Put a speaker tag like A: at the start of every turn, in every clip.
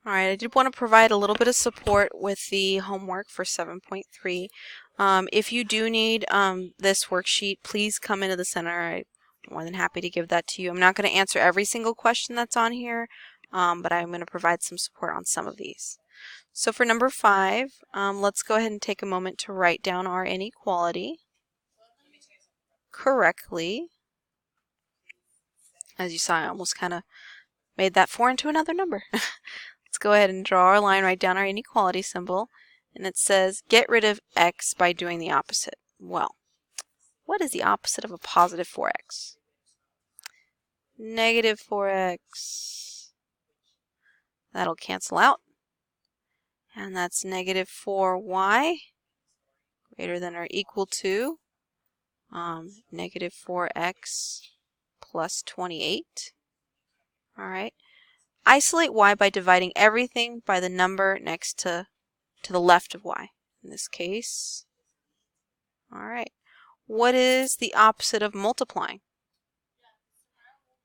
A: Alright, I did want to provide a little bit of support with the homework for 7.3. If you do need this worksheet, please come into the center. I'm more than happy to give that to you. I'm not going to answer every single question that's on here, but I'm going to provide some support on some of these. So for number 5, let's go ahead and take a moment to write down our inequality correctly. As you saw, I almost kind of made that 4 into another number. Let's go ahead and draw our line, write down our inequality symbol, and it says get rid of x by doing the opposite. Well, what is the opposite of a positive 4x? Negative 4x. That'll cancel out. And that's negative 4y greater than or equal to negative 4x plus 28. All right. Isolate y by dividing everything by the number next to the left of y. In this case, all right. What is the opposite of multiplying?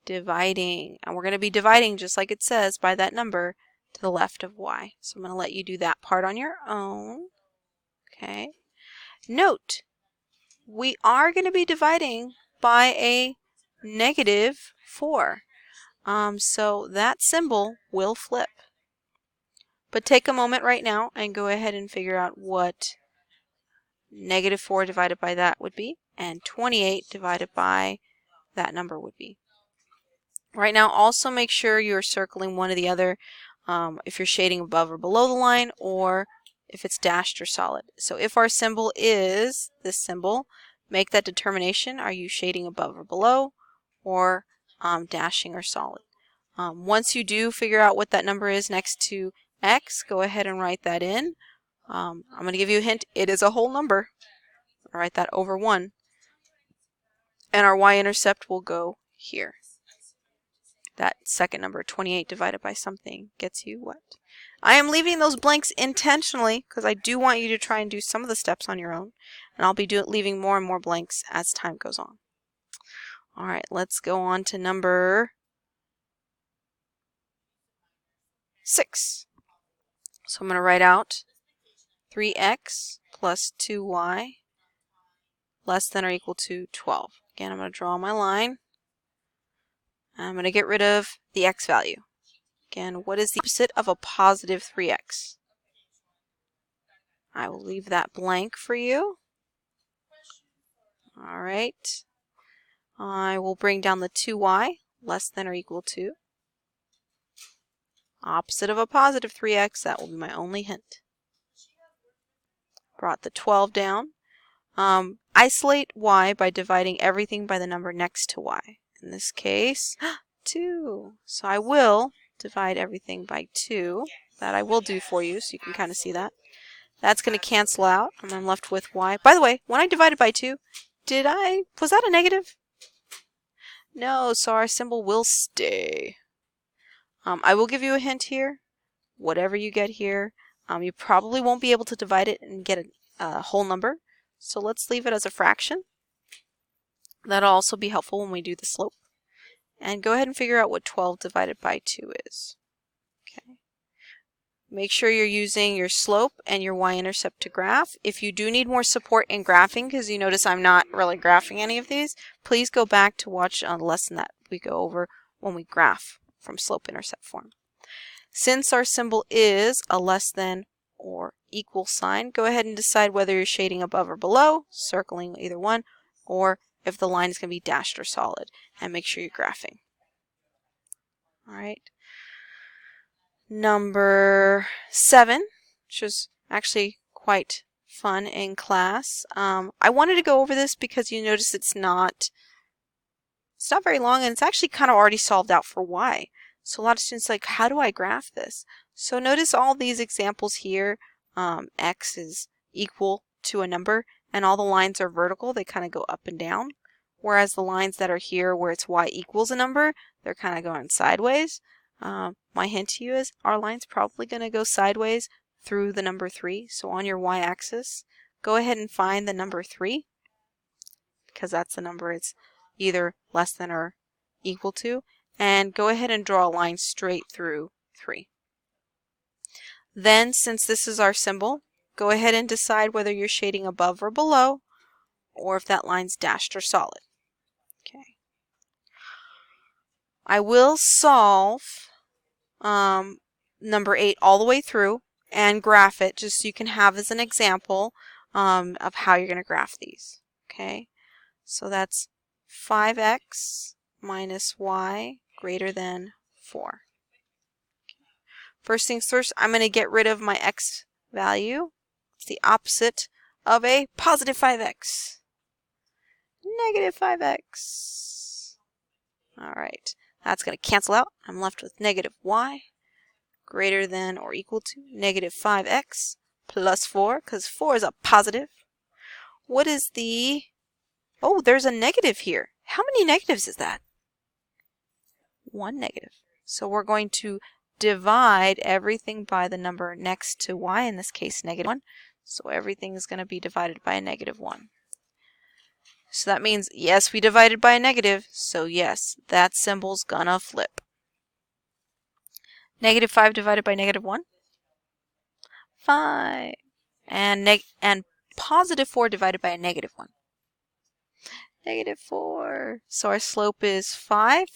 A: Dividing. And we're going to be dividing just like it says by that number to the left of y. So I'm going to let you do that part on your own. Okay. Note, we are going to be dividing by a negative 4. So that symbol will flip. But take a moment right now and go ahead and figure out what negative 4 divided by that would be, and 28 divided by that number would be. Right now, also make sure you're circling one or the other if you're shading above or below the line, or if it's dashed or solid. So if our symbol is this symbol, make that determination. Are you shading above or below, or dashing or solid? Once you do figure out what that number is next to x, go ahead and write that in. I'm going to give you a hint. It is a whole number. I'll write that over 1. And our y-intercept will go here. That second number, 28 divided by something, gets you what? I am leaving those blanks intentionally because I do want you to try and do some of the steps on your own. And I'll be leaving more and more blanks as time goes on. All right, let's go on to number 6. So I'm going to write out 3x plus 2y less than or equal to 12. Again, I'm going to draw my line. I'm going to get rid of the x value. Again, what is the opposite of a positive 3x? I will leave that blank for you. All right. I will bring down the 2y less than or equal to. Opposite of a positive 3x, that will be my only hint. Brought the 12 down. Isolate y by dividing everything by the number next to y. In this case, 2. So I will divide everything by 2. That I will do for you so you can kind of see that. That's going to cancel out, and I'm left with y. By the way, when I divided by 2, was that a negative? No, so our symbol will stay. I will give you a hint here. Whatever you get here, you probably won't be able to divide it and get a whole number. So let's leave it as a fraction. That'll also be helpful when we do the slope. And go ahead and figure out what 12 divided by 2 is. Okay. Make sure you're using your slope and your y-intercept to graph. If you do need more support in graphing, because you notice I'm not really graphing any of these, please go back to watch a lesson that we go over when we graph from slope-intercept form. Since our symbol is a less than or equal sign, go ahead and decide whether you're shading above or below, circling either one, or if the line is going to be dashed or solid, and make sure you're graphing. All right. Number 7, which was actually quite fun in class. I wanted to go over this because you notice it's not very long, and it's actually kind of already solved out for y. So a lot of students are like, how do I graph this? So notice all these examples here. X is equal to a number, and all the lines are vertical. They kind of go up and down. Whereas the lines that are here where it's y equals a number, they're kind of going sideways. My hint to you is our line's probably going to go sideways through the number 3. So on your y-axis, go ahead and find the number 3, because that's the number it's either less than or equal to. And go ahead and draw a line straight through 3. Then, since this is our symbol, go ahead and decide whether you're shading above or below, or if that line's dashed or solid. Okay. I will solve number 8 all the way through and graph it just so you can have as an example of how you're going to graph these. Okay, so that's 5x minus y greater than 4. First things first, I'm going to get rid of my x value. It's the opposite of a positive 5x. Negative 5x. Alright, that's going to cancel out. I'm left with negative y greater than or equal to negative 5x plus 4, because 4 is a positive. What is the... Oh, there's a negative here. How many negatives is that? 1 negative. So we're going to divide everything by the number next to y, in this case negative 1. So everything is going to be divided by a negative 1. So that means, yes, we divided by a negative, so yes, that symbol's gonna flip. Negative 5 divided by negative 1? 5. And positive 4 divided by a negative 1? Negative 4. So our slope is 5.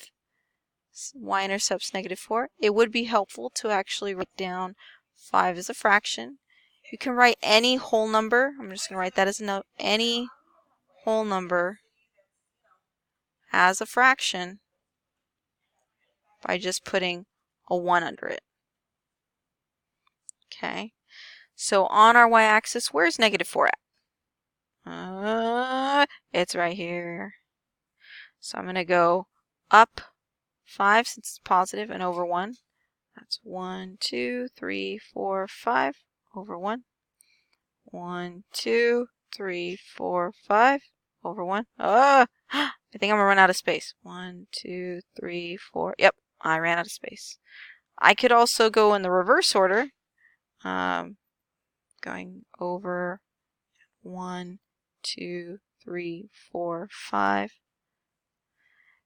A: Y-intercept's negative 4. It would be helpful to actually write down 5 as a fraction. You can write any whole number. I'm just going to write that as a note. Any whole number as a fraction by just putting a 1 under it. Okay. So on our y-axis, where's negative 4 at? It's right here. So I'm going to go up 5 since it's positive and over 1. That's 1, 2, 3, 4, 5 over 1. 1, 2, 3, 4, 5 over 1. I think I'm going to run out of space. 1, 2, 3, 4. Yep, I ran out of space. I could also go in the reverse order. Going over 1, 2, 3, 4, 5.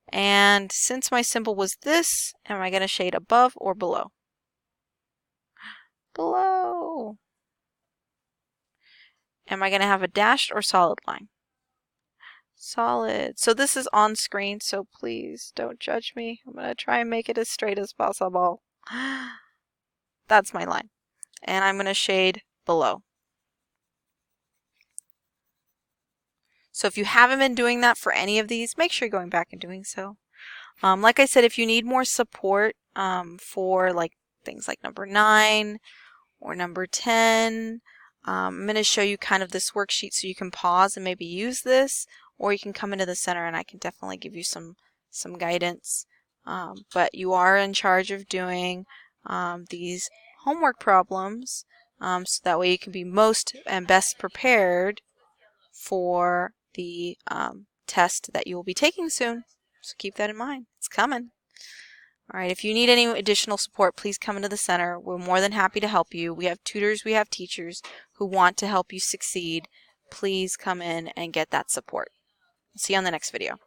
A: And since my symbol was this, am I going to shade above or below? Below. Am I going to have a dashed or solid line? Solid. So this is on screen, so please don't judge me. I'm going to try and make it as straight as possible. That's my line. And I'm going to shade below. So if you haven't been doing that for any of these, make sure you're going back and doing so. Like I said, if you need more support for like things like number 9 or number 10, I'm going to show you kind of this worksheet so you can pause and maybe use this, or you can come into the center and I can definitely give you some guidance. But you are in charge of doing these homework problems so that way you can be most and best prepared for the test that you will be taking soon. So keep that in mind. It's coming. Alright, if you need any additional support, please come into the center. We're more than happy to help you. We have tutors, we have teachers who want to help you succeed. Please come in and get that support. See you on the next video.